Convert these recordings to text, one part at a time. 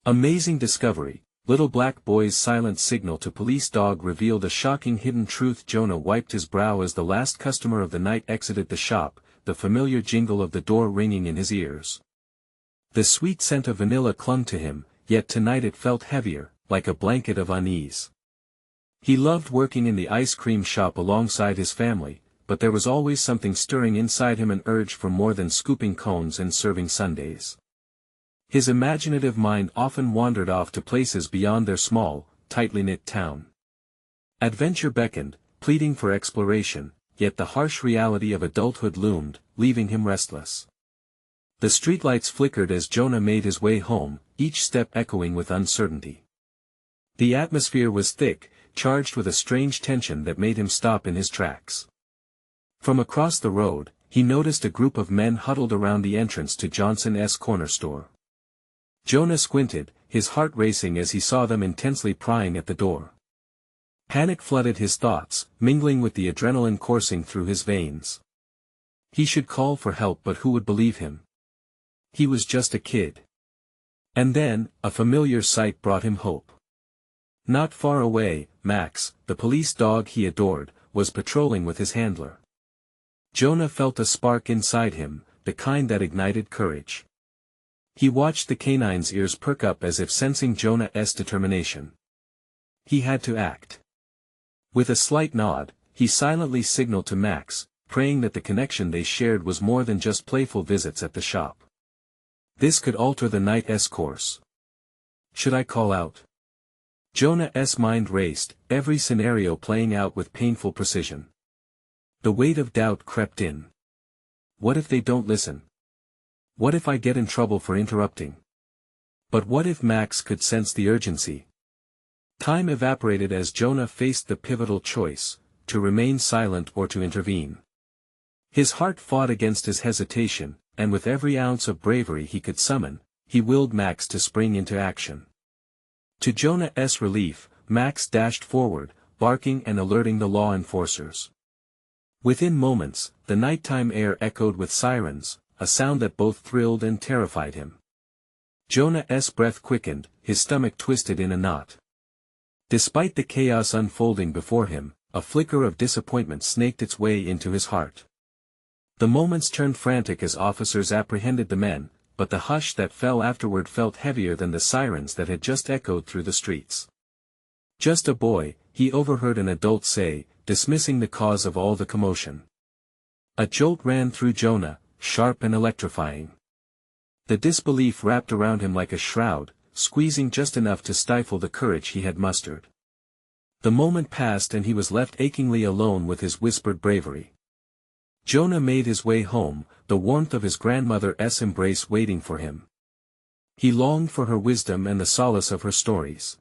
Amazing discovery. Little black boy's silent signal to police dog revealed a shocking hidden truth. Jonah wiped his brow as the last customer of the night exited the shop, the familiar jingle of the door ringing in his ears. The sweet scent of vanilla clung to him, yet tonight it felt heavier, like a blanket of unease. He loved working in the ice cream shop alongside his family, but there was always something stirring inside him, an urge for more than scooping cones and serving sundaes. His imaginative mind often wandered off to places beyond their small, tightly knit town. Adventure beckoned, pleading for exploration, yet the harsh reality of adulthood loomed, leaving him restless. The streetlights flickered as Jonah made his way home, each step echoing with uncertainty. The atmosphere was thick, charged with a strange tension that made him stop in his tracks. From across the road, he noticed a group of men huddled around the entrance to Johnson's corner store. Jonah squinted, his heart racing as he saw them intensely prying at the door. Panic flooded his thoughts, mingling with the adrenaline coursing through his veins. He should call for help, but who would believe him? He was just a kid. And then, a familiar sight brought him hope. Not far away, Max, the police dog he adored, was patrolling with his handler. Jonah felt a spark inside him, the kind that ignited courage. He watched the canine's ears perk up as if sensing Jonah's determination. He had to act. With a slight nod, he silently signaled to Max, praying that the connection they shared was more than just playful visits at the shop. This could alter the night's course. Should I call out? Jonah's mind raced, every scenario playing out with painful precision. The weight of doubt crept in. What if they don't listen? What if I get in trouble for interrupting? But what if Max could sense the urgency? Time evaporated as Jonah faced the pivotal choice, to remain silent or to intervene. His heart fought against his hesitation, and with every ounce of bravery he could summon, he willed Max to spring into action. To Jonah's relief, Max dashed forward, barking and alerting the law enforcers. Within moments, the nighttime air echoed with sirens, a sound that both thrilled and terrified him. Jonah's breath quickened, his stomach twisted in a knot. Despite the chaos unfolding before him, a flicker of disappointment snaked its way into his heart. The moments turned frantic as officers apprehended the men, but the hush that fell afterward felt heavier than the sirens that had just echoed through the streets. Just a boy, he overheard an adult say, dismissing the cause of all the commotion. A jolt ran through Jonah, sharp and electrifying. The disbelief wrapped around him like a shroud, squeezing just enough to stifle the courage he had mustered. The moment passed and he was left achingly alone with his whispered bravery. Jonah made his way home, the warmth of his grandmother's embrace waiting for him. He longed for her wisdom and the solace of her stories.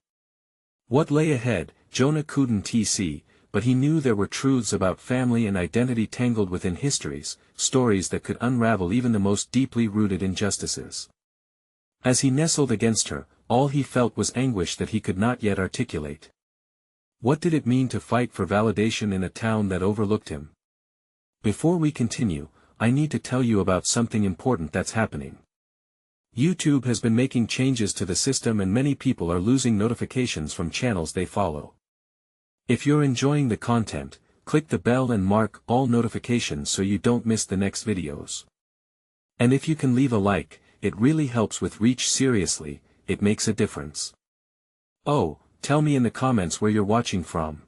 What lay ahead, Jonah couldn't see, but he knew there were truths about family and identity tangled within histories, stories that could unravel even the most deeply rooted injustices. As he nestled against her, all he felt was anguish that he could not yet articulate. What did it mean to fight for validation in a town that overlooked him? Before we continue, I need to tell you about something important that's happening. YouTube has been making changes to the system and many people are losing notifications from channels they follow. If you're enjoying the content, click the bell and mark all notifications so you don't miss the next videos. And if you can leave a like, it really helps with reach. Seriously, it makes a difference. Oh, tell me in the comments where you're watching from.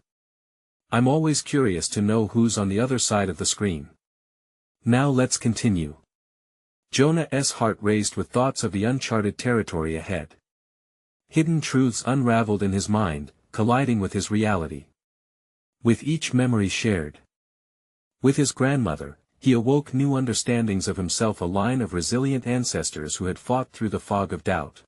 I'm always curious to know who's on the other side of the screen. Now let's continue. Jonah's heart raced with thoughts of the uncharted territory ahead. Hidden truths unraveled in his mind, colliding with his reality. With each memory shared with his grandmother, he awoke new understandings of himself, a line of resilient ancestors who had fought through the fog of doubt.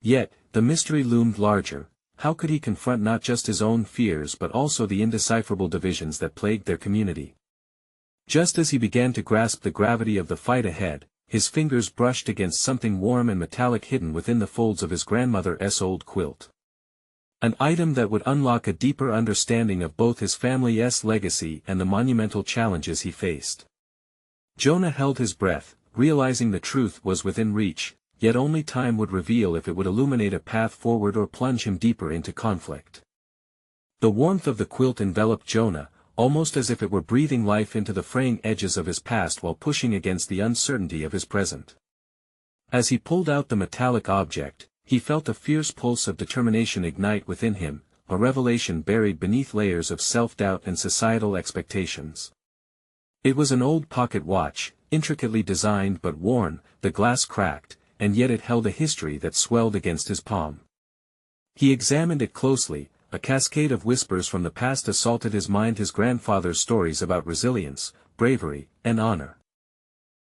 Yet, the mystery loomed larger. How could he confront not just his own fears but also the indecipherable divisions that plagued their community? Just as he began to grasp the gravity of the fight ahead, his fingers brushed against something warm and metallic hidden within the folds of his grandmother's old quilt. An item that would unlock a deeper understanding of both his family's legacy and the monumental challenges he faced. Jonah held his breath, realizing the truth was within reach, yet only time would reveal if it would illuminate a path forward or plunge him deeper into conflict. The warmth of the quilt enveloped Jonah, almost as if it were breathing life into the fraying edges of his past while pushing against the uncertainty of his present. As he pulled out the metallic object, he felt a fierce pulse of determination ignite within him, a revelation buried beneath layers of self-doubt and societal expectations. It was an old pocket watch, intricately designed but worn, the glass cracked, and yet it held a history that swelled against his palm. He examined it closely. A cascade of whispers from the past assaulted his mind, his grandfather's stories about resilience, bravery, and honor.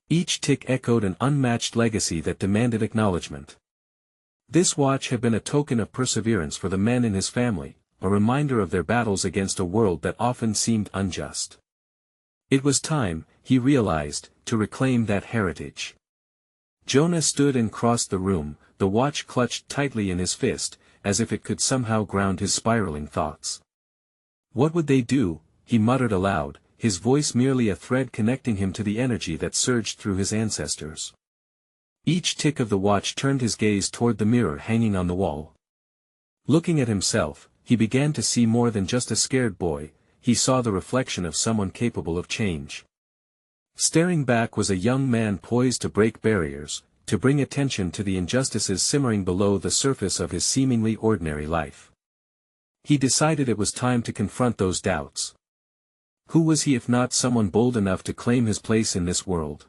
Each tick echoed an unmatched legacy that demanded acknowledgement. This watch had been a token of perseverance for the men in his family, a reminder of their battles against a world that often seemed unjust. It was time, he realized, to reclaim that heritage. Jonah stood and crossed the room, the watch clutched tightly in his fist, as if it could somehow ground his spiraling thoughts. What would they do? He muttered aloud, his voice merely a thread connecting him to the energy that surged through his ancestors. Each tick of the watch turned his gaze toward the mirror hanging on the wall. Looking at himself, he began to see more than just a scared boy, he saw the reflection of someone capable of change. Staring back was a young man poised to break barriers, to bring attention to the injustices simmering below the surface of his seemingly ordinary life. He decided it was time to confront those doubts. Who was he if not someone bold enough to claim his place in this world?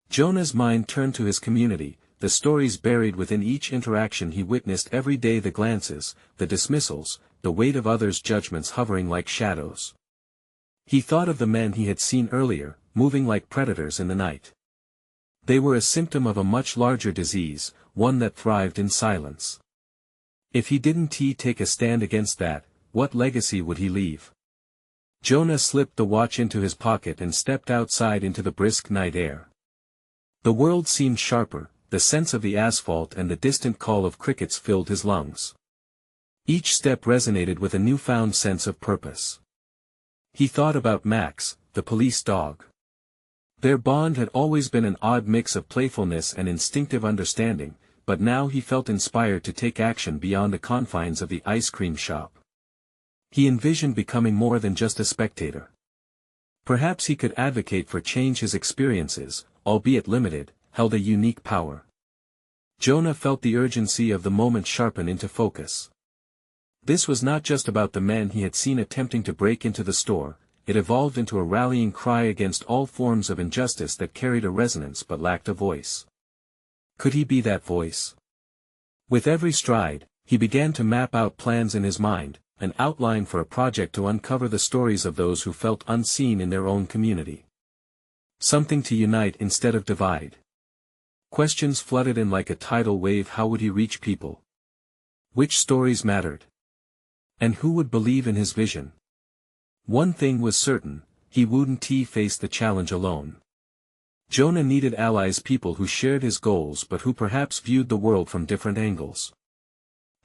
Jonah's mind turned to his community, the stories buried within each interaction he witnessed every day, the glances, the dismissals, the weight of others' judgments hovering like shadows. He thought of the men he had seen earlier, moving like predators in the night. They were a symptom of a much larger disease, one that thrived in silence. If he didn't take a stand against that, what legacy would he leave? Jonah slipped the watch into his pocket and stepped outside into the brisk night air. The world seemed sharper, the sense of the asphalt and the distant call of crickets filled his lungs. Each step resonated with a newfound sense of purpose. He thought about Max, the police dog. Their bond had always been an odd mix of playfulness and instinctive understanding, but now he felt inspired to take action beyond the confines of the ice cream shop. He envisioned becoming more than just a spectator. Perhaps he could advocate for change. His experiences, albeit limited, held a unique power. Jonah felt the urgency of the moment sharpen into focus. This was not just about the men he had seen attempting to break into the store. It evolved into a rallying cry against all forms of injustice that carried a resonance but lacked a voice. Could he be that voice? With every stride, he began to map out plans in his mind, an outline for a project to uncover the stories of those who felt unseen in their own community. Something to unite instead of divide. Questions flooded in like a tidal wave. How would he reach people? Which stories mattered? And who would believe in his vision? One thing was certain, he wouldn't face the challenge alone. Jonah needed allies, people who shared his goals but who perhaps viewed the world from different angles.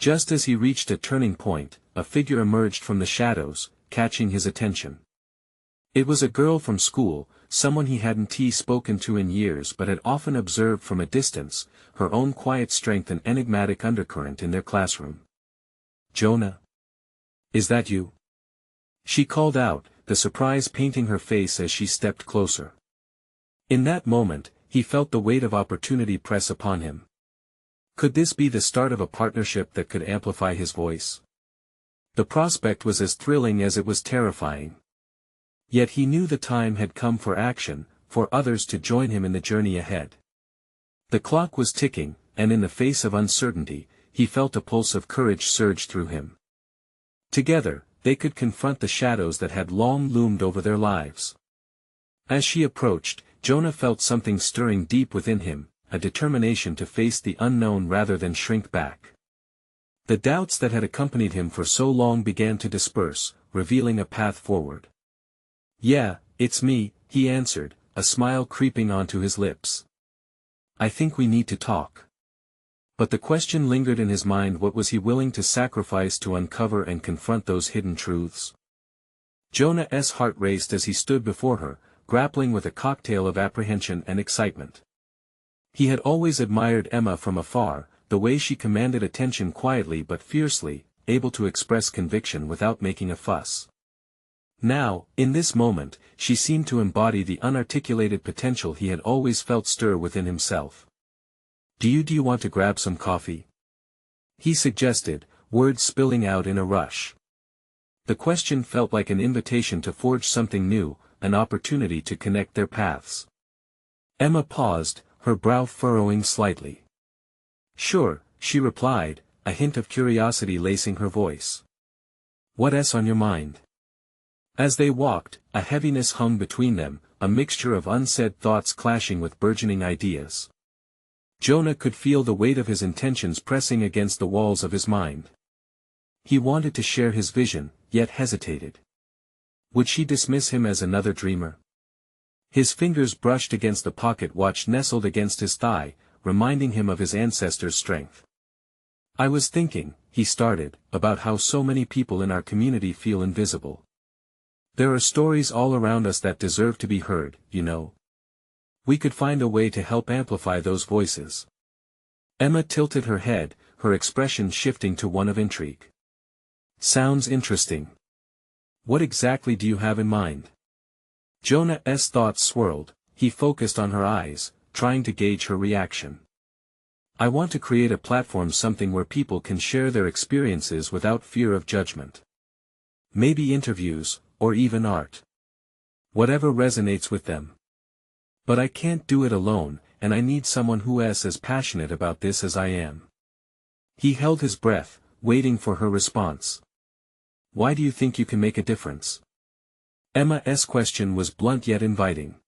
Just as he reached a turning point, a figure emerged from the shadows, catching his attention. It was a girl from school, someone he hadn't spoken to in years but had often observed from a distance, her own quiet strength an enigmatic undercurrent in their classroom. "Jonah? Is that you?" She called out, the surprise painting her face as she stepped closer. In that moment, he felt the weight of opportunity press upon him. Could this be the start of a partnership that could amplify his voice? The prospect was as thrilling as it was terrifying. Yet he knew the time had come for action, for others to join him in the journey ahead. The clock was ticking, and in the face of uncertainty, he felt a pulse of courage surge through him. Together, they could confront the shadows that had long loomed over their lives. As she approached, Jonah felt something stirring deep within him, a determination to face the unknown rather than shrink back. The doubts that had accompanied him for so long began to disperse, revealing a path forward. "Yeah, it's me," he answered, a smile creeping onto his lips. "I think we need to talk." But the question lingered in his mind: what was he willing to sacrifice to uncover and confront those hidden truths? Jonah's heart raced as he stood before her, grappling with a cocktail of apprehension and excitement. He had always admired Emma from afar, the way she commanded attention quietly but fiercely, able to express conviction without making a fuss. Now, in this moment, she seemed to embody the unarticulated potential he had always felt stir within himself. Do you want to grab some coffee?" he suggested, words spilling out in a rush. The question felt like an invitation to forge something new, an opportunity to connect their paths. Emma paused, her brow furrowing slightly. "Sure," she replied, a hint of curiosity lacing her voice. "What's on your mind?" As they walked, a heaviness hung between them, a mixture of unsaid thoughts clashing with burgeoning ideas. Jonah could feel the weight of his intentions pressing against the walls of his mind. He wanted to share his vision, yet hesitated. Would she dismiss him as another dreamer? His fingers brushed against the pocket watch nestled against his thigh, reminding him of his ancestors' strength. "I was thinking," he started, "about how so many people in our community feel invisible. There are stories all around us that deserve to be heard, you know. We could find a way to help amplify those voices." Emma tilted her head, her expression shifting to one of intrigue. "Sounds interesting. What exactly do you have in mind?" Jonah's thoughts swirled, he focused on her eyes, trying to gauge her reaction. "I want to create a platform, something where people can share their experiences without fear of judgment. Maybe interviews, or even art. Whatever resonates with them. But I can't do it alone, and I need someone who is as passionate about this as I am." He held his breath, waiting for her response. "Why do you think you can make a difference?" Emma's question was blunt yet inviting.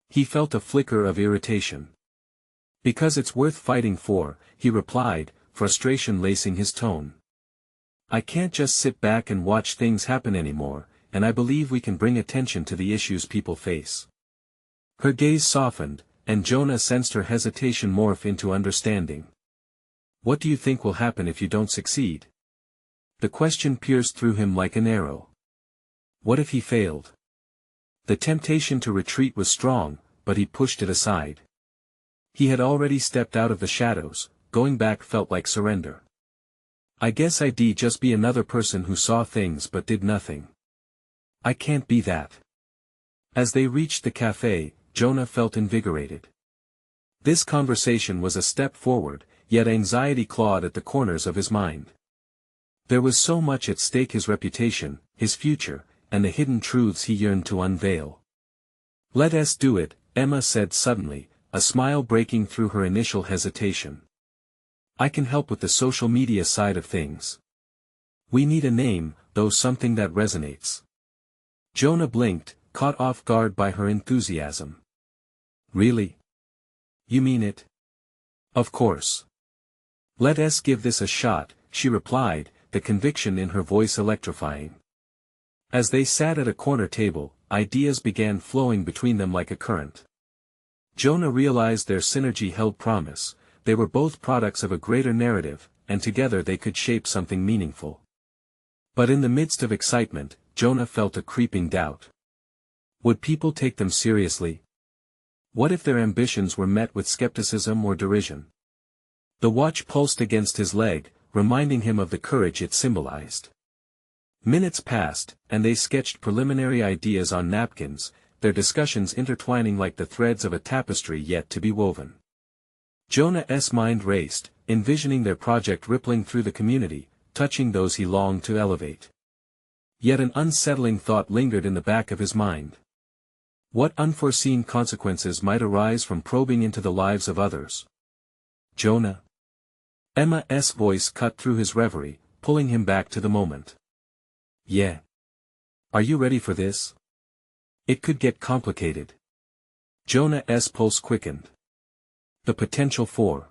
He felt a flicker of irritation. "Because it's worth fighting for," he replied, frustration lacing his tone. "I can't just sit back and watch things happen anymore, and I believe we can bring attention to the issues people face." Her gaze softened, and Jonah sensed her hesitation morph into understanding. "What do you think will happen if you don't succeed?" The question pierced through him like an arrow. What if he failed? The temptation to retreat was strong, but he pushed it aside. He had already stepped out of the shadows, going back felt like surrender. "I guess I'd just be another person who saw things but did nothing. I can't be that." As they reached the cafe, Jonah felt invigorated. This conversation was a step forward, yet anxiety clawed at the corners of his mind. There was so much at stake: his reputation, his future, and the hidden truths he yearned to unveil. "Let's do it," Emma said suddenly, a smile breaking through her initial hesitation. "I can help with the social media side of things. We need a name, though, something that resonates." Jonah blinked, caught off guard by her enthusiasm. "Really? You mean it?" "Of course. Let's give this a shot," she replied, the conviction in her voice electrifying. As they sat at a corner table, ideas began flowing between them like a current. Jonah realized their synergy held promise. They were both products of a greater narrative, and together they could shape something meaningful. But in the midst of excitement, Jonah felt a creeping doubt. Would people take them seriously? What if their ambitions were met with skepticism or derision? The watch pulsed against his leg, reminding him of the courage it symbolized. Minutes passed, and they sketched preliminary ideas on napkins, their discussions intertwining like the threads of a tapestry yet to be woven. Jonah's mind raced, envisioning their project rippling through the community, touching those he longed to elevate. Yet an unsettling thought lingered in the back of his mind. What unforeseen consequences might arise from probing into the lives of others? "Jonah?" Emma's voice cut through his reverie, pulling him back to the moment. "Yeah. Are you ready for this? It could get complicated." Jonah's pulse quickened. The potential for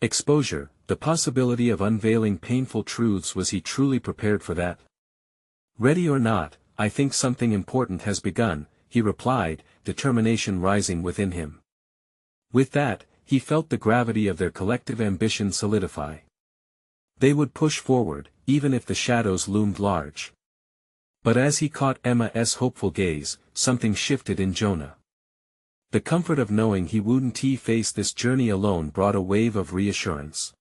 exposure, the possibility of unveiling painful truths, was he truly prepared for that? "Ready or not, I think something important has begun," he replied, determination rising within him. With that, he felt the gravity of their collective ambition solidify. They would push forward, even if the shadows loomed large. But as he caught Emma's hopeful gaze, something shifted in Jonah. The comfort of knowing he wouldn't face this journey alone brought a wave of reassurance.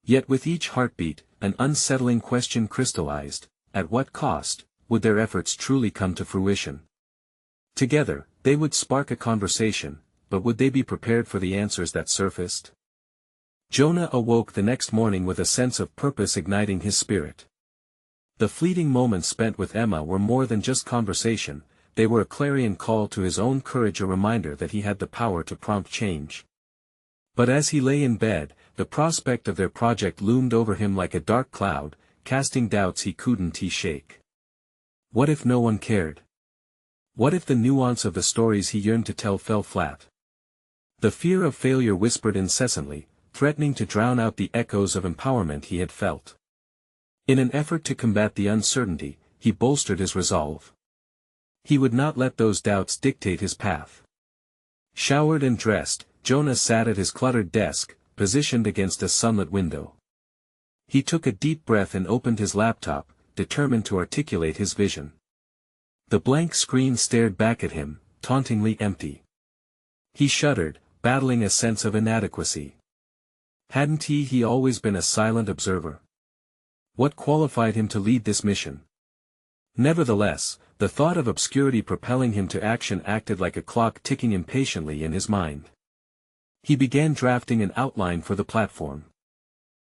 Yet with each heartbeat, an unsettling question crystallized: at what cost would their efforts truly come to fruition? Together, they would spark a conversation, but would they be prepared for the answers that surfaced? Jonah awoke the next morning with a sense of purpose igniting his spirit. The fleeting moments spent with Emma were more than just conversation, they were a clarion call to his own courage, a reminder that he had the power to prompt change. But as he lay in bed, the prospect of their project loomed over him like a dark cloud, casting doubts he couldn't shake. What if no one cared? What if the nuance of the stories he yearned to tell fell flat? The fear of failure whispered incessantly, threatening to drown out the echoes of empowerment he had felt. In an effort to combat the uncertainty, he bolstered his resolve. He would not let those doubts dictate his path. Showered and dressed, Jonah sat at his cluttered desk, positioned against a sunlit window. He took a deep breath and opened his laptop, determined to articulate his vision. The blank screen stared back at him, tauntingly empty. He shuddered, battling a sense of inadequacy. Hadn't he always been a silent observer? What qualified him to lead this mission? Nevertheless, the thought of obscurity propelling him to action acted like a clock ticking impatiently in his mind. He began drafting an outline for the platform.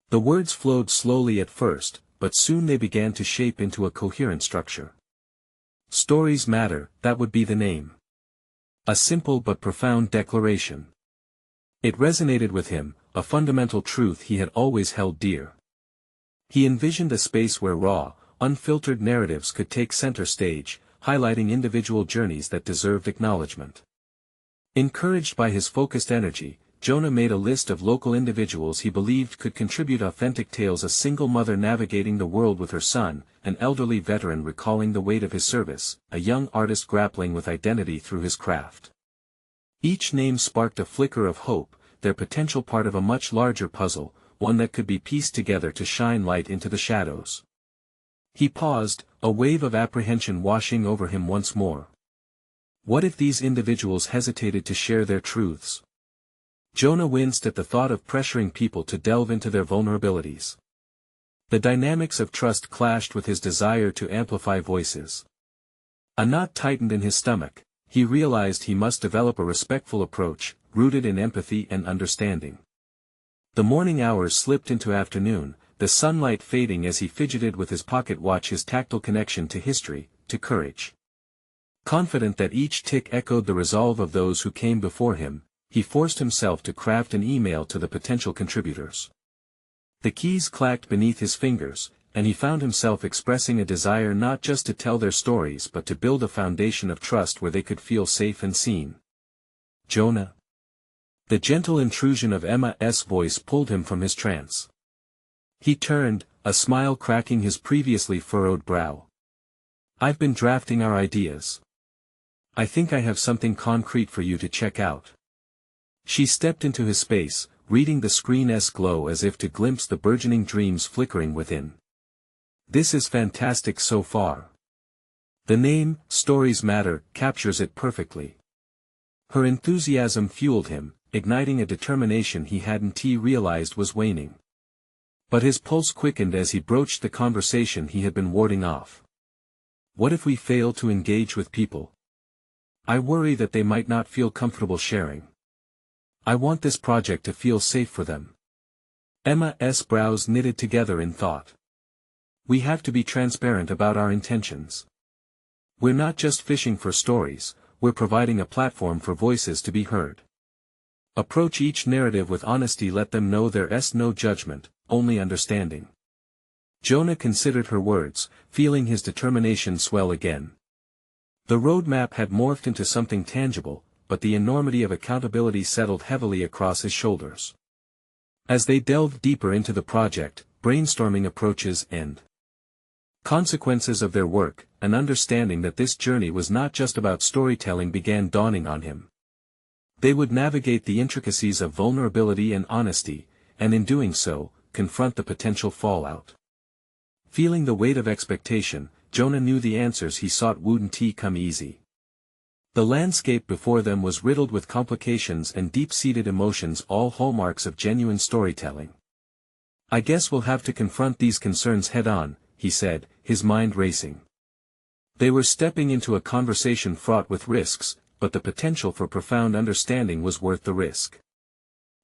The words flowed slowly at first, but soon they began to shape into a coherent structure. Stories Matter, that would be the name. A simple but profound declaration. It resonated with him, a fundamental truth he had always held dear. He envisioned a space where raw, unfiltered narratives could take center stage, highlighting individual journeys that deserved acknowledgement. Encouraged by his focused energy, Jonah made a list of local individuals he believed could contribute authentic tales: a single mother navigating the world with her son, an elderly veteran recalling the weight of his service, a young artist grappling with identity through his craft. Each name sparked a flicker of hope, their potential part of a much larger puzzle, one that could be pieced together to shine light into the shadows. He paused, a wave of apprehension washing over him once more. What if these individuals hesitated to share their truths? Jonah winced at the thought of pressuring people to delve into their vulnerabilities. The dynamics of trust clashed with his desire to amplify voices. A knot tightened in his stomach. He realized he must develop a respectful approach, rooted in empathy and understanding. The morning hours slipped into afternoon, the sunlight fading as he fidgeted with his pocket watch, his tactile connection to history, to courage. Confident that each tick echoed the resolve of those who came before him, he forced himself to craft an email to the potential contributors. The keys clacked beneath his fingers, and he found himself expressing a desire not just to tell their stories but to build a foundation of trust where they could feel safe and seen. Jonah. The gentle intrusion of Emma's voice pulled him from his trance. He turned, a smile cracking his previously furrowed brow. I've been drafting our ideas. I think I have something concrete for you to check out. She stepped into his space, reading the screen's glow as if to glimpse the burgeoning dreams flickering within. This is fantastic so far. The name, Stories Matter, captures it perfectly. Her enthusiasm fueled him, igniting a determination he hadn't realized was waning. But his pulse quickened as he broached the conversation he had been warding off. What if we fail to engage with people? I worry that they might not feel comfortable sharing. I want this project to feel safe for them. Emma's brows knitted together in thought. We have to be transparent about our intentions. We're not just fishing for stories, we're providing a platform for voices to be heard. Approach each narrative with honesty, let them know there's no judgment, only understanding. Jonah considered her words, feeling his determination swell again. The roadmap had morphed into something tangible, but the enormity of accountability settled heavily across his shoulders. As they delved deeper into the project, brainstorming approaches and consequences of their work, an understanding that this journey was not just about storytelling began dawning on him. They would navigate the intricacies of vulnerability and honesty, and in doing so, confront the potential fallout. Feeling the weight of expectation, Jonah knew the answers he sought wouldn't come easy. The landscape before them was riddled with complications and deep-seated emotions, all hallmarks of genuine storytelling. "I guess we'll have to confront these concerns head-on," he said, his mind racing. They were stepping into a conversation fraught with risks, but the potential for profound understanding was worth the risk.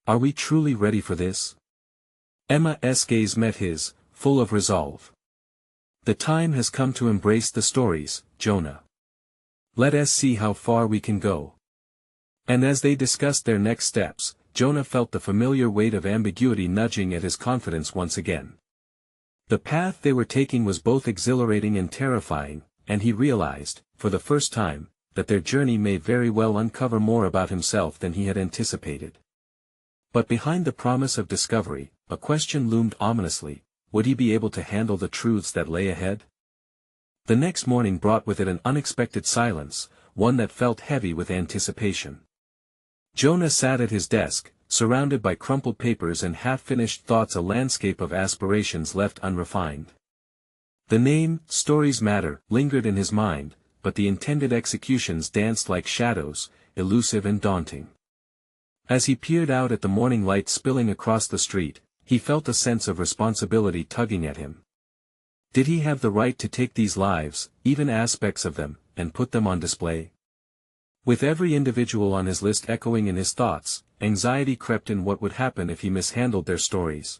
"Are we truly ready for this?" Emma's gaze met his, full of resolve. "The time has come to embrace the stories, Jonah. Let us see how far we can go." And as they discussed their next steps, Jonah felt the familiar weight of ambiguity nudging at his confidence once again. The path they were taking was both exhilarating and terrifying, and he realized, for the first time, that their journey may very well uncover more about himself than he had anticipated. But behind the promise of discovery, a question loomed ominously: would he be able to handle the truths that lay ahead? The next morning brought with it an unexpected silence, one that felt heavy with anticipation. Jonah sat at his desk, surrounded by crumpled papers and half-finished thoughts, a landscape of aspirations left unrefined. The name, "Stories Matter," lingered in his mind, but the intended executions danced like shadows, elusive and daunting. As he peered out at the morning light spilling across the street, he felt a sense of responsibility tugging at him. Did he have the right to take these lives, even aspects of them, and put them on display? With every individual on his list echoing in his thoughts, anxiety crept in. What would happen if he mishandled their stories?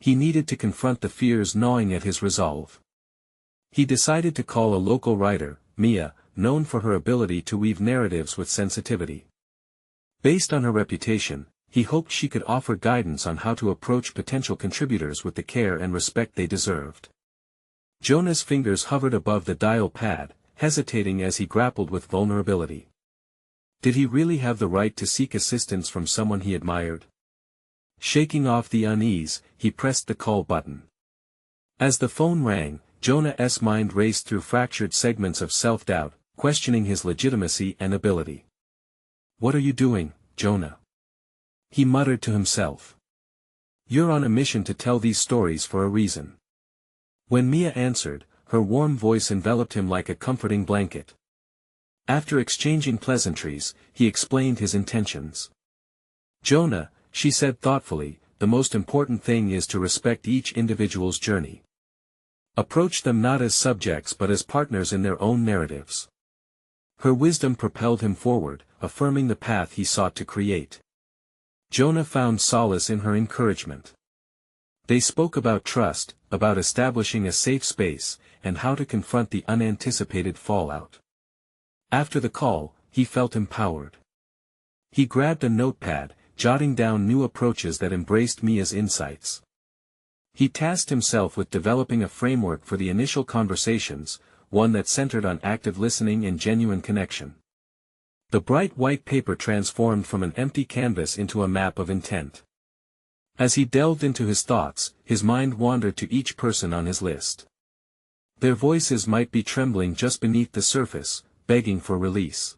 He needed to confront the fears gnawing at his resolve. He decided to call a local writer, Mia, known for her ability to weave narratives with sensitivity. Based on her reputation, he hoped she could offer guidance on how to approach potential contributors with the care and respect they deserved. Jonah's fingers hovered above the dial pad, hesitating as he grappled with vulnerability. Did he really have the right to seek assistance from someone he admired? Shaking off the unease, he pressed the call button. As the phone rang, Jonah's mind raced through fractured segments of self-doubt, questioning his legitimacy and ability. "What are you doing, Jonah?" he muttered to himself. "You're on a mission to tell these stories for a reason." When Mia answered, her warm voice enveloped him like a comforting blanket. After exchanging pleasantries, he explained his intentions. "Jonah," she said thoughtfully, "the most important thing is to respect each individual's journey. Approach them not as subjects but as partners in their own narratives." Her wisdom propelled him forward, affirming the path he sought to create. Jonah found solace in her encouragement. They spoke about trust, about establishing a safe space, and how to confront the unanticipated fallout. After the call, he felt empowered. He grabbed a notepad, jotting down new approaches that embraced Mia's insights. He tasked himself with developing a framework for the initial conversations, one that centered on active listening and genuine connection. The bright white paper transformed from an empty canvas into a map of intent. As he delved into his thoughts, his mind wandered to each person on his list. Their voices might be trembling just beneath the surface, begging for release.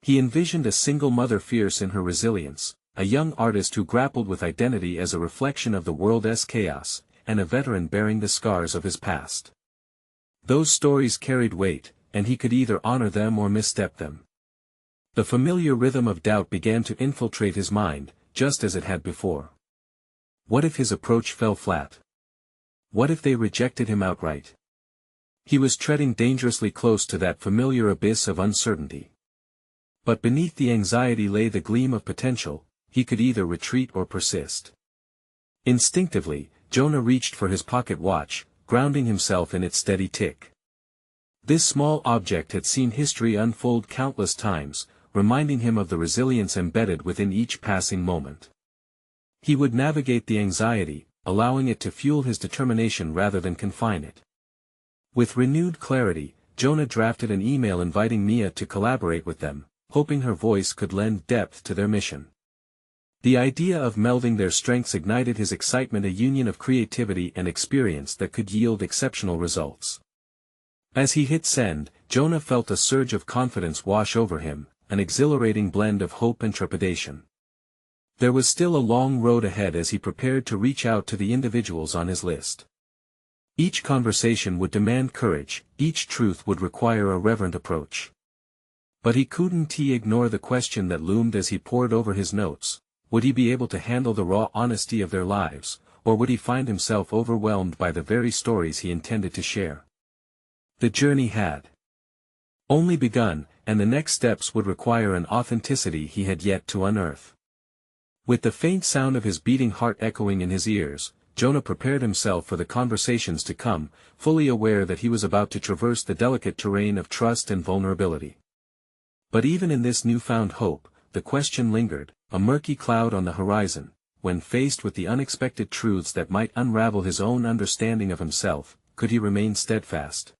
He envisioned a single mother fierce in her resilience, a young artist who grappled with identity as a reflection of the world's chaos, and a veteran bearing the scars of his past. Those stories carried weight, and he could either honor them or misstep them. The familiar rhythm of doubt began to infiltrate his mind, just as it had before. What if his approach fell flat? What if they rejected him outright? He was treading dangerously close to that familiar abyss of uncertainty. But beneath the anxiety lay the gleam of potential. He could either retreat or persist. Instinctively, Jonah reached for his pocket watch, grounding himself in its steady tick. This small object had seen history unfold countless times, reminding him of the resilience embedded within each passing moment. He would navigate the anxiety, allowing it to fuel his determination rather than confine it. With renewed clarity, Jonah drafted an email inviting Mia to collaborate with them, hoping her voice could lend depth to their mission. The idea of melding their strengths ignited his excitement, a union of creativity and experience that could yield exceptional results. As he hit send, Jonah felt a surge of confidence wash over him, an exhilarating blend of hope and trepidation. There was still a long road ahead as he prepared to reach out to the individuals on his list. Each conversation would demand courage, each truth would require a reverent approach. But he couldn't ignore the question that loomed as he pored over his notes: would he be able to handle the raw honesty of their lives, or would he find himself overwhelmed by the very stories he intended to share? The journey had only begun, and the next steps would require an authenticity he had yet to unearth. With the faint sound of his beating heart echoing in his ears, Jonah prepared himself for the conversations to come, fully aware that he was about to traverse the delicate terrain of trust and vulnerability. But even in this newfound hope, the question lingered, a murky cloud on the horizon: when faced with the unexpected truths that might unravel his own understanding of himself, could he remain steadfast?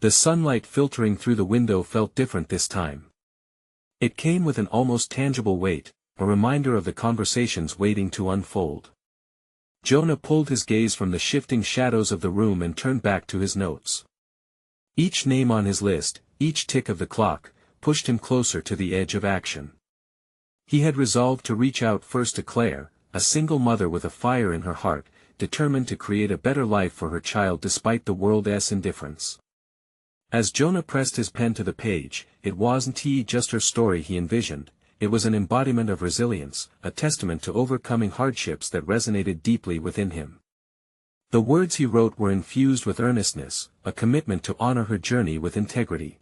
The sunlight filtering through the window felt different this time. It came with an almost tangible weight, a reminder of the conversations waiting to unfold. Jonah pulled his gaze from the shifting shadows of the room and turned back to his notes. Each name on his list, each tick of the clock, pushed him closer to the edge of action. He had resolved to reach out first to Claire, a single mother with a fire in her heart, determined to create a better life for her child despite the world's indifference. As Jonah pressed his pen to the page, it wasn't just her story he envisioned. It was an embodiment of resilience, a testament to overcoming hardships that resonated deeply within him. The words he wrote were infused with earnestness, a commitment to honor her journey with integrity.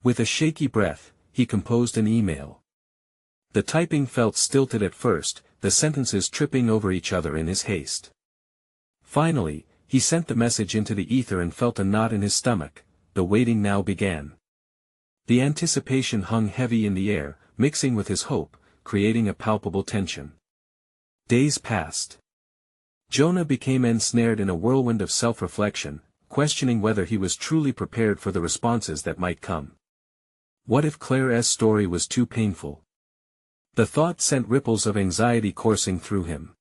With a shaky breath, he composed an email. The typing felt stilted at first, the sentences tripping over each other in his haste. Finally, he sent the message into the ether and felt a knot in his stomach. The waiting now began. The anticipation hung heavy in the air, mixing with his hope, creating a palpable tension. Days passed. Jonah became ensnared in a whirlwind of self-reflection, questioning whether he was truly prepared for the responses that might come. What if Claire's story was too painful? The thought sent ripples of anxiety coursing through him.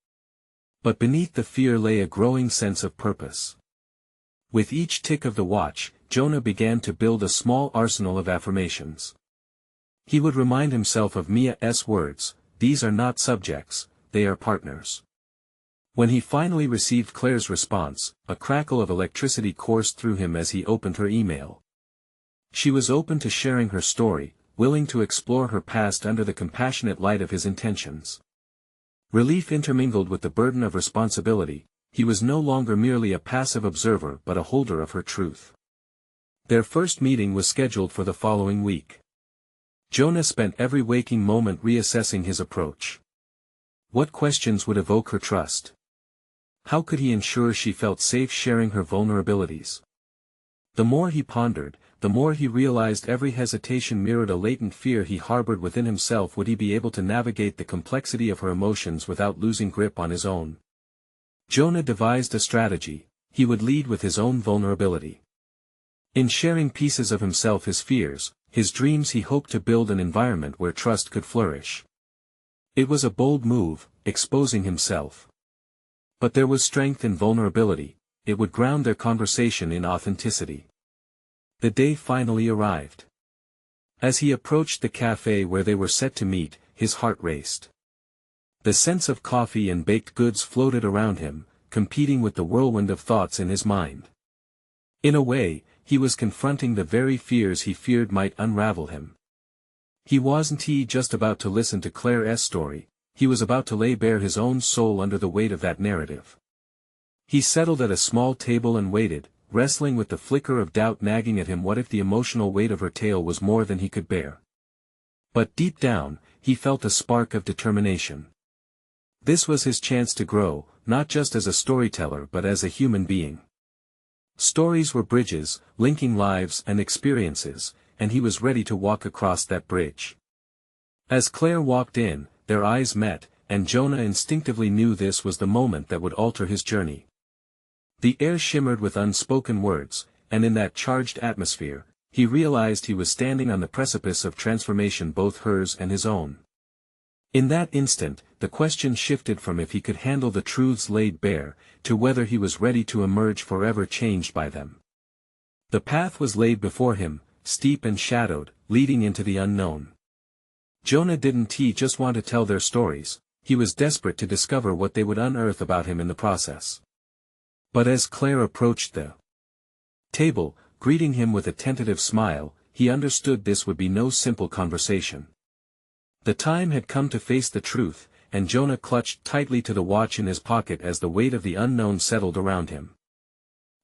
But beneath the fear lay a growing sense of purpose. With each tick of the watch, Jonah began to build a small arsenal of affirmations. He would remind himself of Mia's words: "These are not subjects, they are partners." When he finally received Claire's response, a crackle of electricity coursed through him as he opened her email. She was open to sharing her story, willing to explore her past under the compassionate light of his intentions. Relief intermingled with the burden of responsibility. He was no longer merely a passive observer but a holder of her truth. Their first meeting was scheduled for the following week. Jonah spent every waking moment reassessing his approach. What questions would evoke her trust? How could he ensure she felt safe sharing her vulnerabilities? The more he pondered, the more he realized every hesitation mirrored a latent fear he harbored within himself. Would he be able to navigate the complexity of her emotions without losing grip on his own? Jonah devised a strategy: he would lead with his own vulnerability. In sharing pieces of himself, his fears, his dreams, he hoped to build an environment where trust could flourish. It was a bold move, exposing himself. But there was strength in vulnerability. It would ground their conversation in authenticity. The day finally arrived. As he approached the cafe where they were set to meet, his heart raced. The scents of coffee and baked goods floated around him, competing with the whirlwind of thoughts in his mind. In a way, he was confronting the very fears he feared might unravel him. He wasn't just about to listen to Claire's story, he was about to lay bare his own soul under the weight of that narrative. He settled at a small table and waited, wrestling with the flicker of doubt nagging at him. What if the emotional weight of her tale was more than he could bear? But deep down, he felt a spark of determination. This was his chance to grow, not just as a storyteller but as a human being. Stories were bridges, linking lives and experiences, and he was ready to walk across that bridge. As Claire walked in, their eyes met, and Jonah instinctively knew this was the moment that would alter his journey. The air shimmered with unspoken words, and in that charged atmosphere, he realized he was standing on the precipice of transformation, both hers and his own. In that instant, the question shifted from if he could handle the truths laid bare, to whether he was ready to emerge forever changed by them. The path was laid before him, steep and shadowed, leading into the unknown. Jonah didn't just want to tell their stories, he was desperate to discover what they would unearth about him in the process. But as Claire approached the table, greeting him with a tentative smile, he understood this would be no simple conversation. The time had come to face the truth, and Jonah clutched tightly to the watch in his pocket as the weight of the unknown settled around him.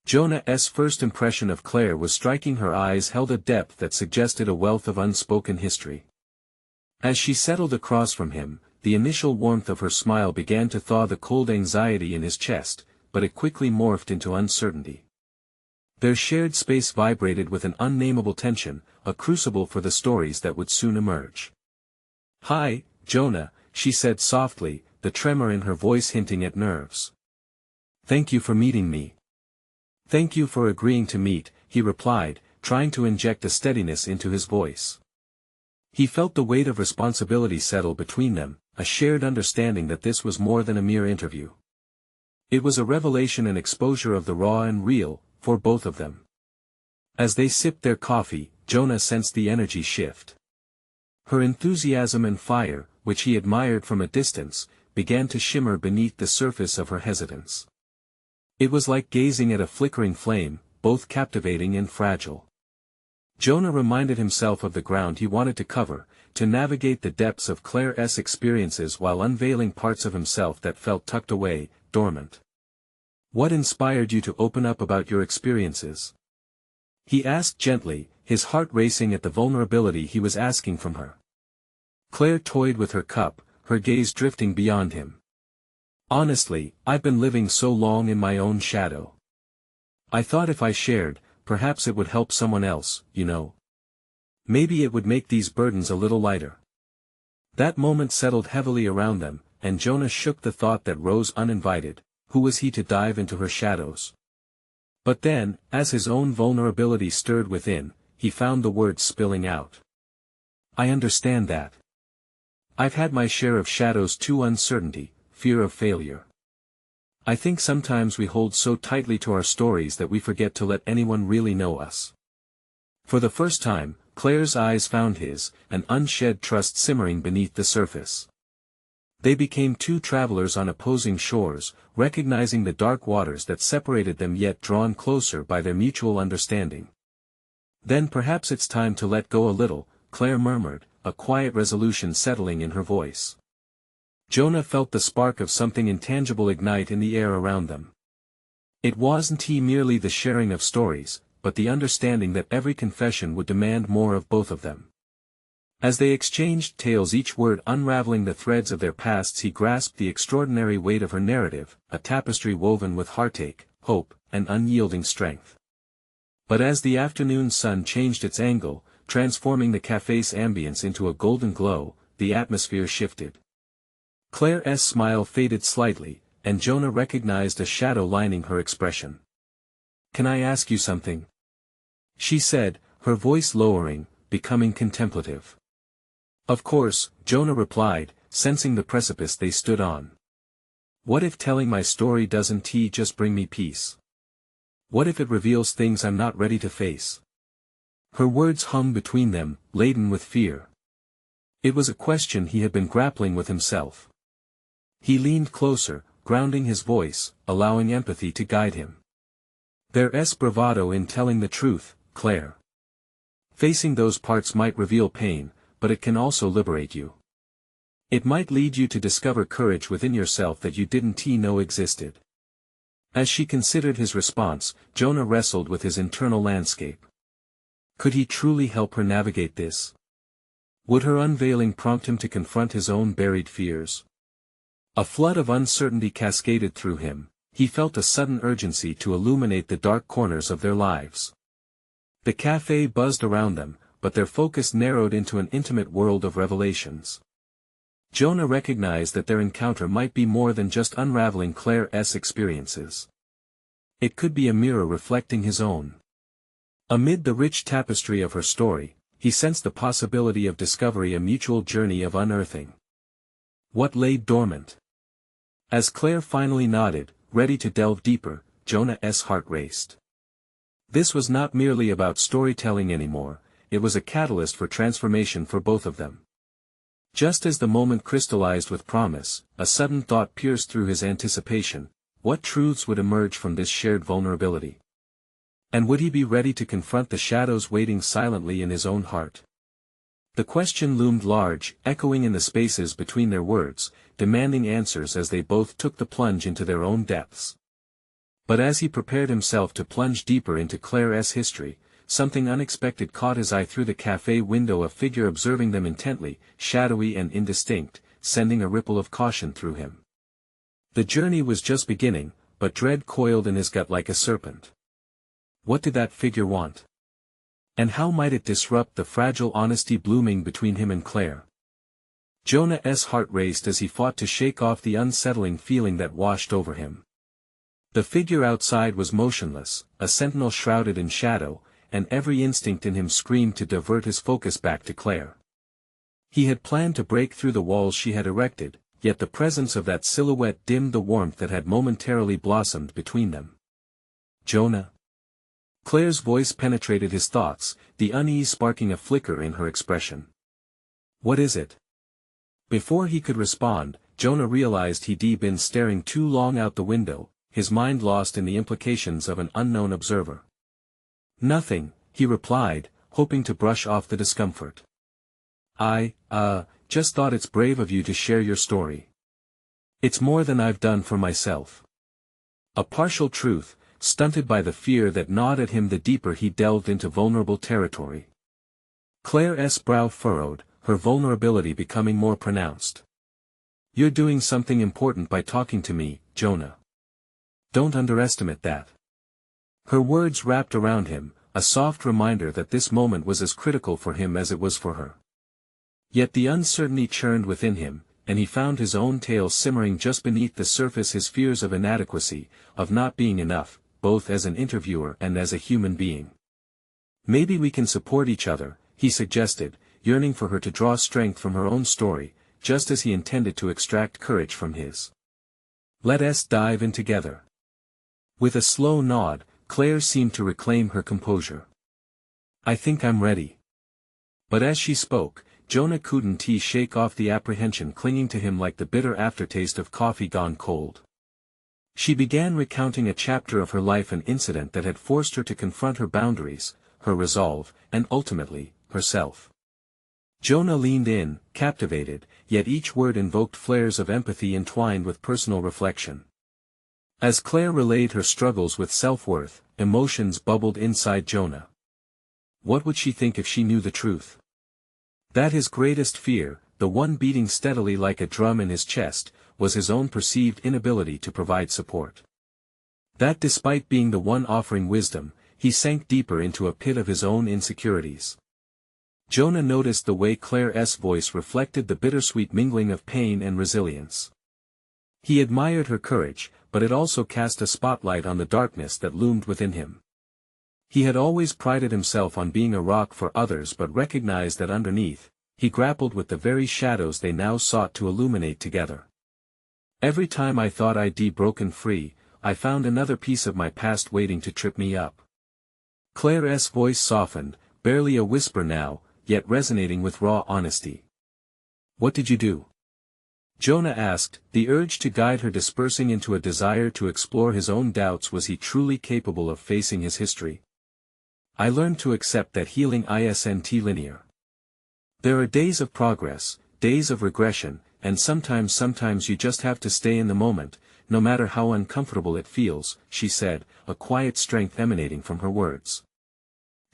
Jonah's first impression of Claire was striking. Her eyes held a depth that suggested a wealth of unspoken history. As she settled across from him, the initial warmth of her smile began to thaw the cold anxiety in his chest, but it quickly morphed into uncertainty. Their shared space vibrated with an unnameable tension, a crucible for the stories that would soon emerge. "Hi, Jonah," she said softly, the tremor in her voice hinting at nerves. "Thank you for meeting me." "Thank you for agreeing to meet," he replied, trying to inject a steadiness into his voice. He felt the weight of responsibility settle between them, a shared understanding that this was more than a mere interview. It was a revelation and exposure of the raw and real, for both of them. As they sipped their coffee, Jonah sensed the energy shift. Her enthusiasm and fire, which he admired from a distance, began to shimmer beneath the surface of her hesitance. It was like gazing at a flickering flame, both captivating and fragile. Jonah reminded himself of the ground he wanted to cover, to navigate the depths of Claire's experiences while unveiling parts of himself that felt tucked away, dormant. "What inspired you to open up about your experiences?" he asked gently, his heart racing at the vulnerability he was asking from her. Claire toyed with her cup, her gaze drifting beyond him. "Honestly, I've been living so long in my own shadow. I thought if I shared, perhaps it would help someone else, you know. Maybe it would make these burdens a little lighter." That moment settled heavily around them, and Jonah shook the thought that rose uninvited: who was he to dive into her shadows? But then, as his own vulnerability stirred within, he found the words spilling out. "I understand that. I've had my share of shadows too: uncertainty, fear of failure. I think sometimes we hold so tightly to our stories that we forget to let anyone really know us." For the first time, Claire's eyes found his, an unshed trust simmering beneath the surface. They became two travelers on opposing shores, recognizing the dark waters that separated them yet drawn closer by their mutual understanding. "Then perhaps it's time to let go a little," Claire murmured, a quiet resolution settling in her voice. Jonah felt the spark of something intangible ignite in the air around them. It wasn't merely the sharing of stories, but the understanding that every confession would demand more of both of them. As they exchanged tales, each word unraveling the threads of their pasts, he grasped the extraordinary weight of her narrative, a tapestry woven with heartache, hope, and unyielding strength. But as the afternoon sun changed its angle, transforming the cafe's ambience into a golden glow, the atmosphere shifted. Claire's smile faded slightly, and Jonah recognized a shadow lining her expression. "Can I ask you something?" she said, her voice lowering, becoming contemplative. "Of course," Jonah replied, sensing the precipice they stood on. "What if telling my story doesn't just bring me peace? What if it reveals things I'm not ready to face?" Her words hung between them, laden with fear. It was a question he had been grappling with himself. He leaned closer, grounding his voice, allowing empathy to guide him. "There's bravado in telling the truth, Claire. Facing those parts might reveal pain, but it can also liberate you. It might lead you to discover courage within yourself that you didn't know existed." As she considered his response, Jonah wrestled with his internal landscape. Could he truly help her navigate this? Would her unveiling prompt him to confront his own buried fears? A flood of uncertainty cascaded through him. He felt a sudden urgency to illuminate the dark corners of their lives. The cafe buzzed around them, but their focus narrowed into an intimate world of revelations. Jonah recognized that their encounter might be more than just unraveling Claire's experiences. It could be a mirror reflecting his own. Amid the rich tapestry of her story, he sensed the possibility of discovery, a mutual journey of unearthing. What lay dormant? As Claire finally nodded, ready to delve deeper, Jonah's heart raced. This was not merely about storytelling anymore, it was a catalyst for transformation for both of them. Just as the moment crystallized with promise, a sudden thought pierced through his anticipation: what truths would emerge from this shared vulnerability? And would he be ready to confront the shadows waiting silently in his own heart? The question loomed large, echoing in the spaces between their words, demanding answers as they both took the plunge into their own depths. But as he prepared himself to plunge deeper into Claire's history, something unexpected caught his eye through the cafe window, a figure observing them intently, shadowy and indistinct, sending a ripple of caution through him. The journey was just beginning, but dread coiled in his gut like a serpent. What did that figure want? And how might it disrupt the fragile honesty blooming between him and Claire? Jonah's heart raced as he fought to shake off the unsettling feeling that washed over him. The figure outside was motionless, a sentinel shrouded in shadow, and every instinct in him screamed to divert his focus back to Claire. He had planned to break through the walls she had erected, yet the presence of that silhouette dimmed the warmth that had momentarily blossomed between them. Jonah? Claire's voice penetrated his thoughts, the unease sparking a flicker in her expression. What is it? Before he could respond, Jonah realized he'd been staring too long out the window, his mind lost in the implications of an unknown observer. Nothing, he replied, hoping to brush off the discomfort. I just thought it's brave of you to share your story. It's more than I've done for myself. A partial truth, stunted by the fear that gnawed at him the deeper he delved into vulnerable territory. Claire's brow furrowed, her vulnerability becoming more pronounced. You're doing something important by talking to me, Jonah. Don't underestimate that. Her words wrapped around him, a soft reminder that this moment was as critical for him as it was for her. Yet the uncertainty churned within him, and he found his own tale simmering just beneath the surface, his fears of inadequacy, of not being enough, both as an interviewer and as a human being. Maybe we can support each other, he suggested, yearning for her to draw strength from her own story, just as he intended to extract courage from his. Let's dive in together. With a slow nod, Claire seemed to reclaim her composure. I think I'm ready. But as she spoke, Jonah couldn't shake off the apprehension clinging to him like the bitter aftertaste of coffee gone cold. She began recounting a chapter of her life, an incident that had forced her to confront her boundaries, her resolve, and ultimately, herself. Jonah leaned in, captivated, yet each word invoked flares of empathy entwined with personal reflection. As Claire relayed her struggles with self-worth, emotions bubbled inside Jonah. What would she think if she knew the truth? That his greatest fear, the one beating steadily like a drum in his chest, was his own perceived inability to provide support. That despite being the one offering wisdom, he sank deeper into a pit of his own insecurities. Jonah noticed the way Claire's voice reflected the bittersweet mingling of pain and resilience. He admired her courage, but it also cast a spotlight on the darkness that loomed within him. He had always prided himself on being a rock for others, but recognized that underneath, he grappled with the very shadows they now sought to illuminate together. Every time I thought I'd broken free, I found another piece of my past waiting to trip me up. Claire's voice softened, barely a whisper now, yet resonating with raw honesty. What did you do? Jonah asked, the urge to guide her dispersing into a desire to explore his own doubts. Was he truly capable of facing his history? I learned to accept that healing isn't linear. There are days of progress, days of regression, and sometimes you just have to stay in the moment, no matter how uncomfortable it feels, she said, a quiet strength emanating from her words.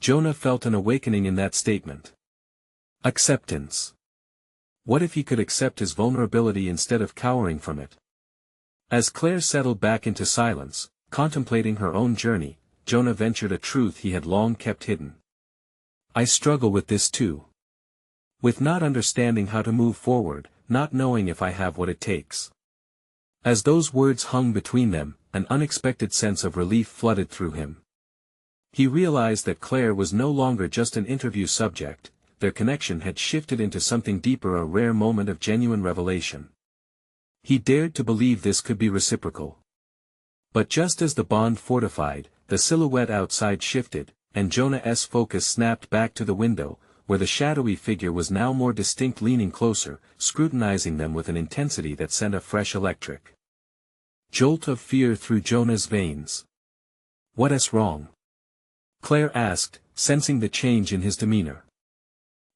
Jonah felt an awakening in that statement. Acceptance. What if he could accept his vulnerability instead of cowering from it? As Claire settled back into silence, contemplating her own journey, Jonah ventured a truth he had long kept hidden. I struggle with this too. With not understanding how to move forward, not knowing if I have what it takes. As those words hung between them, an unexpected sense of relief flooded through him. He realized that Claire was no longer just an interview subject. Their connection had shifted into something deeper, a rare moment of genuine revelation. He dared to believe this could be reciprocal. But just as the bond fortified, the silhouette outside shifted, and Jonah's focus snapped back to the window, where the shadowy figure was now more distinct, leaning closer, scrutinizing them with an intensity that sent a fresh electric jolt of fear through Jonah's veins. What's wrong? Claire asked, sensing the change in his demeanor.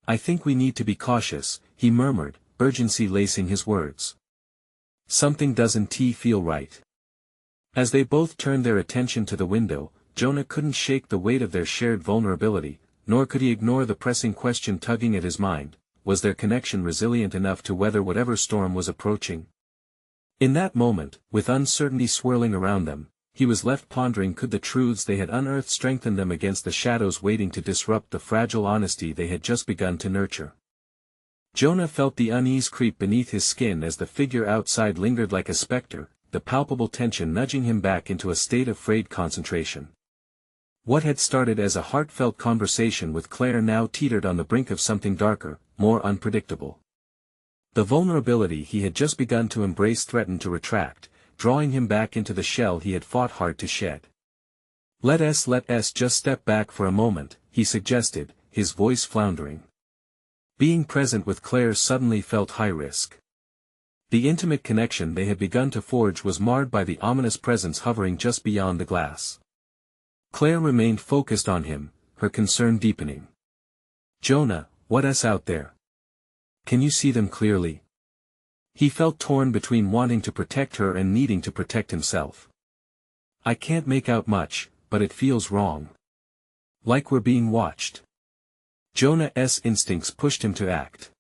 I think we need to be cautious, he murmured, urgency lacing his words. Something doesn't feel right. As they both turned their attention to the window, Jonah couldn't shake the weight of their shared vulnerability, nor could he ignore the pressing question tugging at his mind: was their connection resilient enough to weather whatever storm was approaching? In that moment, with uncertainty swirling around them, he was left pondering, could the truths they had unearthed strengthen them against the shadows waiting to disrupt the fragile honesty they had just begun to nurture. Jonah felt the unease creep beneath his skin as the figure outside lingered like a specter, the palpable tension nudging him back into a state of frayed concentration. What had started as a heartfelt conversation with Claire now teetered on the brink of something darker, more unpredictable. The vulnerability he had just begun to embrace threatened to retract, drawing him back into the shell he had fought hard to shed. Let us just step back for a moment, he suggested, his voice floundering. Being present with Claire suddenly felt high risk. The intimate connection they had begun to forge was marred by the ominous presence hovering just beyond the glass. Claire remained focused on him, her concern deepening. Jonah, what's out there? Can you see them clearly? He felt torn between wanting to protect her and needing to protect himself. I can't make out much, but it feels wrong. Like we're being watched. Jonah's instincts pushed him to act.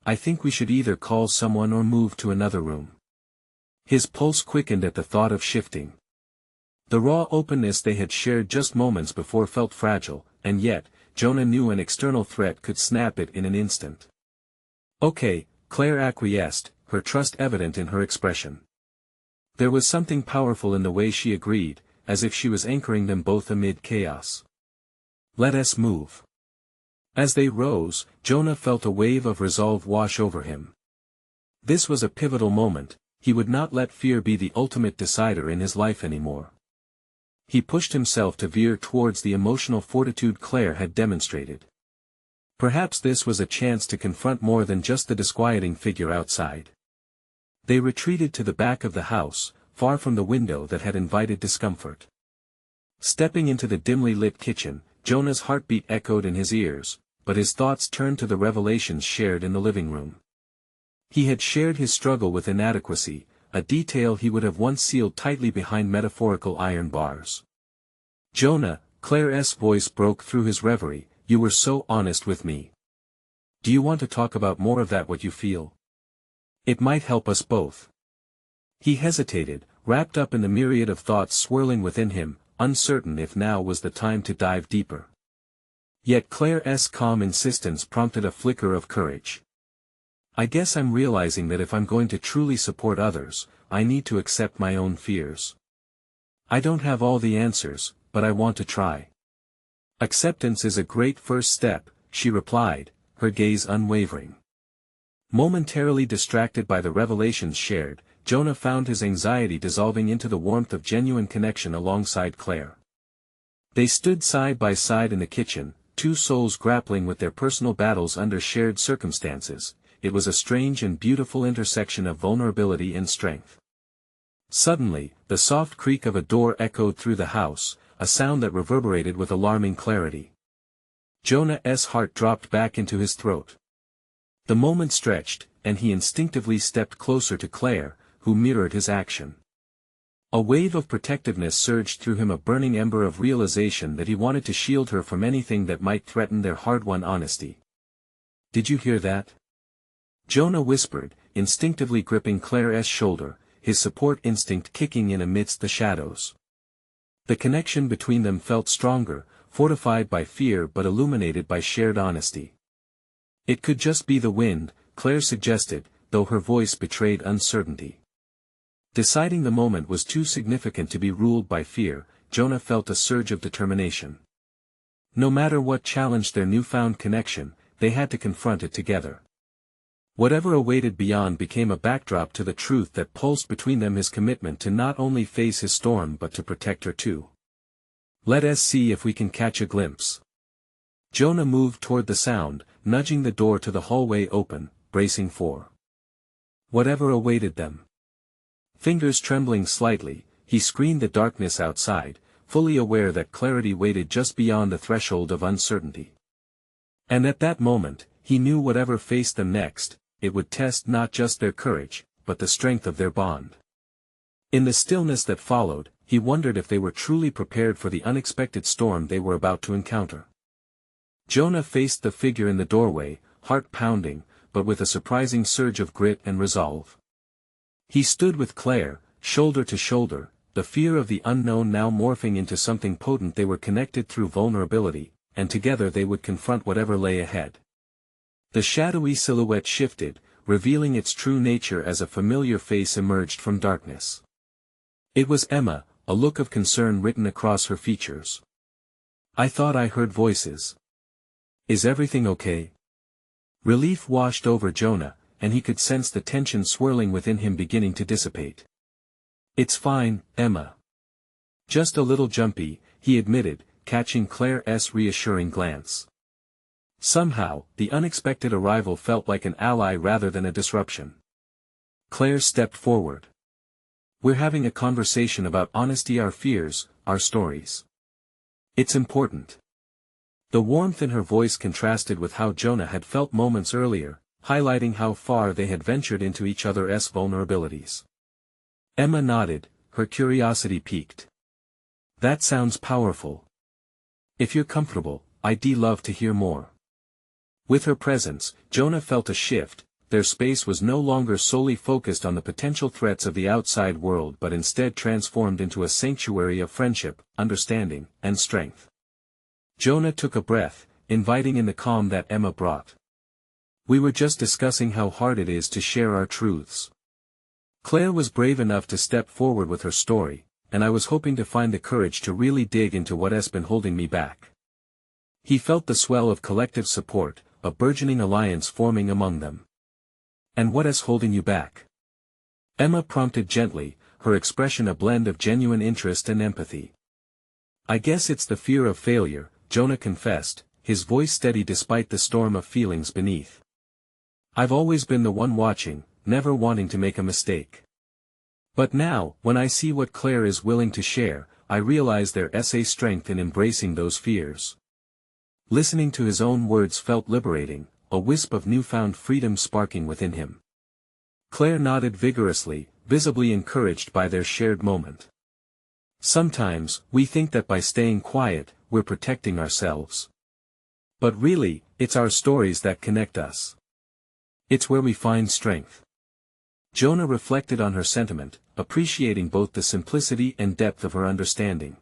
I think we should either call someone or move to another room. His pulse quickened at the thought of shifting. The raw openness they had shared just moments before felt fragile, and yet, Jonah knew an external threat could snap it in an instant. Okay, Claire acquiesced, her trust evident in her expression. There was something powerful in the way she agreed, as if she was anchoring them both amid chaos. Let us move. As they rose, Jonah felt a wave of resolve wash over him. This was a pivotal moment, he would not let fear be the ultimate decider in his life anymore. He pushed himself to veer towards the emotional fortitude Claire had demonstrated. Perhaps this was a chance to confront more than just the disquieting figure outside. They retreated to the back of the house, far from the window that had invited discomfort. Stepping into the dimly lit kitchen, Jonah's heartbeat echoed in his ears, but his thoughts turned to the revelations shared in the living room. He had shared his struggle with inadequacy, a detail he would have once sealed tightly behind metaphorical iron bars. Jonah, Claire's voice broke through his reverie, you were so honest with me. Do you want to talk about more of that, what you feel? It might help us both. He hesitated, wrapped up in the myriad of thoughts swirling within him, uncertain if now was the time to dive deeper. Yet Claire's calm insistence prompted a flicker of courage. I guess I'm realizing that if I'm going to truly support others, I need to accept my own fears. I don't have all the answers, but I want to try. Acceptance is a great first step, she replied, her gaze unwavering. Momentarily distracted by the revelations shared, Jonah found his anxiety dissolving into the warmth of genuine connection alongside Claire. They stood side by side in the kitchen, two souls grappling with their personal battles under shared circumstances. It was a strange and beautiful intersection of vulnerability and strength. Suddenly, the soft creak of a door echoed through the house, a sound that reverberated with alarming clarity. Jonah's heart dropped back into his throat. The moment stretched, and he instinctively stepped closer to Claire, who mirrored his action. A wave of protectiveness surged through him, a burning ember of realization that he wanted to shield her from anything that might threaten their hard-won honesty. Did you hear that? Jonah whispered, instinctively gripping Claire's shoulder, his support instinct kicking in amidst the shadows. The connection between them felt stronger, fortified by fear but illuminated by shared honesty. It could just be the wind, Claire suggested, though her voice betrayed uncertainty. Deciding the moment was too significant to be ruled by fear, Jonah felt a surge of determination. No matter what challenged their newfound connection, they had to confront it together. Whatever awaited beyond became a backdrop to the truth that pulsed between them, his commitment to not only face his storm but to protect her too. Let us see if we can catch a glimpse. Jonah moved toward the sound, nudging the door to the hallway open, bracing for whatever awaited them. Fingers trembling slightly, he screened the darkness outside, fully aware that clarity waited just beyond the threshold of uncertainty. And at that moment, he knew whatever faced them next, it would test not just their courage, but the strength of their bond. In the stillness that followed, he wondered if they were truly prepared for the unexpected storm they were about to encounter. Jonah faced the figure in the doorway, heart pounding, but with a surprising surge of grit and resolve. He stood with Claire, shoulder to shoulder, the fear of the unknown now morphing into something potent. They were connected through vulnerability, and together they would confront whatever lay ahead. The shadowy silhouette shifted, revealing its true nature as a familiar face emerged from darkness. It was Emma, a look of concern written across her features. "I thought I heard voices. Is everything okay?" Relief washed over Jonah, and he could sense the tension swirling within him beginning to dissipate. "It's fine, Emma. Just a little jumpy," he admitted, catching Claire's reassuring glance. Somehow, the unexpected arrival felt like an ally rather than a disruption. Claire stepped forward. "We're having a conversation about honesty, our fears, our stories. It's important." The warmth in her voice contrasted with how Jonah had felt moments earlier, highlighting how far they had ventured into each other's vulnerabilities. Emma nodded, her curiosity piqued. "That sounds powerful. If you're comfortable, I'd love to hear more." With her presence, Jonah felt a shift. Their space was no longer solely focused on the potential threats of the outside world but instead transformed into a sanctuary of friendship, understanding, and strength. Jonah took a breath, inviting in the calm that Emma brought. "We were just discussing how hard it is to share our truths. Claire was brave enough to step forward with her story, and I was hoping to find the courage to really dig into what has been holding me back." He felt the swell of collective support, a burgeoning alliance forming among them. "And what is holding you back?" Emma prompted gently, her expression a blend of genuine interest and empathy. "I guess it's the fear of failure," Jonah confessed, his voice steady despite the storm of feelings beneath. "I've always been the one watching, never wanting to make a mistake. But now, when I see what Claire is willing to share, I realize there's a strength in embracing those fears." Listening to his own words felt liberating, a wisp of newfound freedom sparking within him. Claire nodded vigorously, visibly encouraged by their shared moment. "Sometimes, we think that by staying quiet, we're protecting ourselves. But really, it's our stories that connect us. It's where we find strength." Jonah reflected on her sentiment, appreciating both the simplicity and depth of her understanding.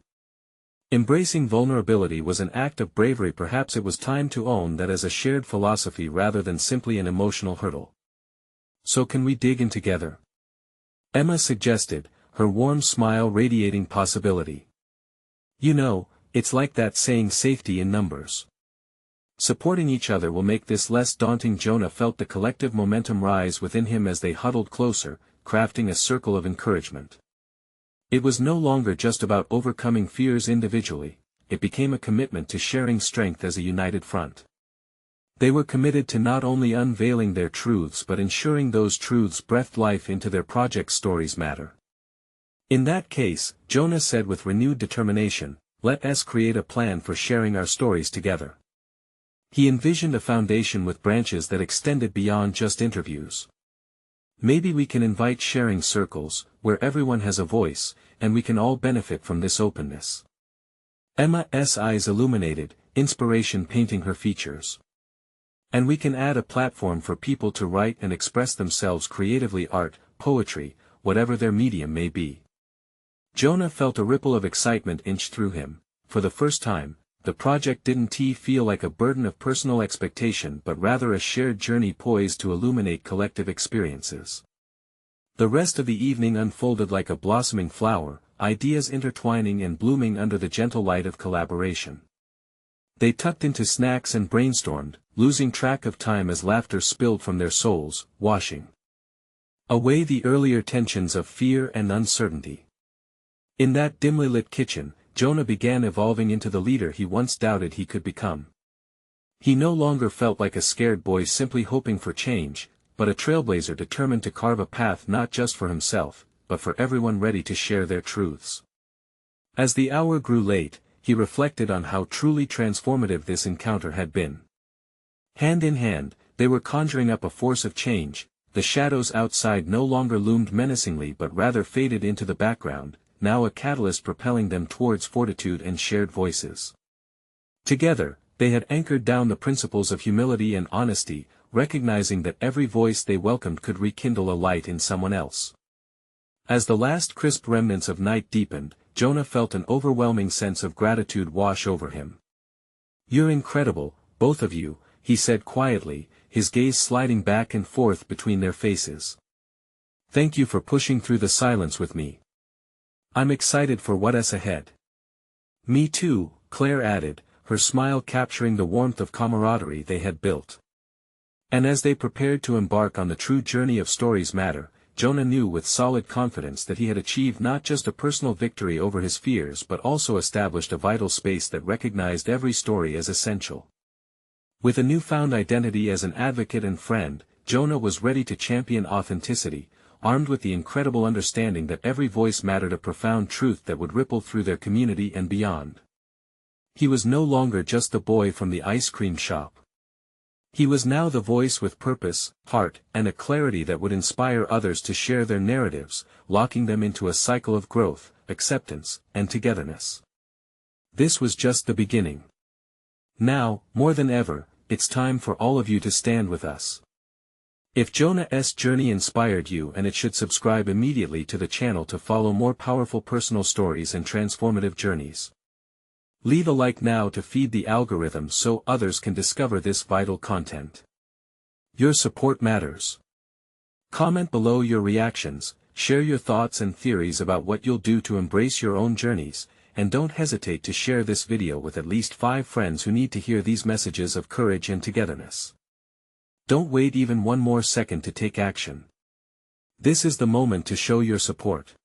Embracing vulnerability was an act of bravery. Perhaps it was time to own that as a shared philosophy rather than simply an emotional hurdle. "So can we dig in together?" Emma suggested, her warm smile radiating possibility. "You know, it's like that saying, safety in numbers. Supporting each other will make this less daunting." Jonah felt the collective momentum rise within him as they huddled closer, crafting a circle of encouragement. It was no longer just about overcoming fears individually, it became a commitment to sharing strength as a united front. They were committed to not only unveiling their truths but ensuring those truths breathed life into their project. Stories matter. "In that case," Jonah said with renewed determination, "let us create a plan for sharing our stories together." He envisioned a foundation with branches that extended beyond just interviews. "Maybe we can invite sharing circles, where everyone has a voice, and we can all benefit from this openness." Emma's eyes illuminated, inspiration painting her features. "And we can add a platform for people to write and express themselves creatively, art, poetry, whatever their medium may be." Jonah felt a ripple of excitement inch through him. For the first time, the project didn't feel like a burden of personal expectation but rather a shared journey poised to illuminate collective experiences. The rest of the evening unfolded like a blossoming flower, ideas intertwining and blooming under the gentle light of collaboration. They tucked into snacks and brainstormed, losing track of time as laughter spilled from their souls, washing away the earlier tensions of fear and uncertainty. In that dimly lit kitchen, Jonah began evolving into the leader he once doubted he could become. He no longer felt like a scared boy simply hoping for change, but a trailblazer determined to carve a path not just for himself, but for everyone ready to share their truths. As the hour grew late, he reflected on how truly transformative this encounter had been. Hand in hand, they were conjuring up a force of change. The shadows outside no longer loomed menacingly but rather faded into the background, now a catalyst propelling them towards fortitude and shared voices. Together, they had anchored down the principles of humility and honesty, recognizing that every voice they welcomed could rekindle a light in someone else. As the last crisp remnants of night deepened, Jonah felt an overwhelming sense of gratitude wash over him. "You're incredible, both of you," he said quietly, his gaze sliding back and forth between their faces. "Thank you for pushing through the silence with me. I'm excited for what's ahead." "Me too," Claire added, her smile capturing the warmth of camaraderie they had built. And as they prepared to embark on the true journey of Stories Matter, Jonah knew with solid confidence that he had achieved not just a personal victory over his fears but also established a vital space that recognized every story as essential. With a newfound identity as an advocate and friend, Jonah was ready to champion authenticity, armed with the incredible understanding that every voice mattered, a profound truth that would ripple through their community and beyond. He was no longer just the boy from the ice cream shop. He was now the voice with purpose, heart, and a clarity that would inspire others to share their narratives, locking them into a cycle of growth, acceptance, and togetherness. This was just the beginning. Now, more than ever, it's time for all of you to stand with us. If Jonah's journey inspired you, and it should subscribe immediately to the channel to follow more powerful personal stories and transformative journeys. Leave a like now to feed the algorithm so others can discover this vital content. Your support matters. Comment below your reactions, share your thoughts and theories about what you'll do to embrace your own journeys, and don't hesitate to share this video with at least 5 friends who need to hear these messages of courage and togetherness. Don't wait even one more second to take action. This is the moment to show your support.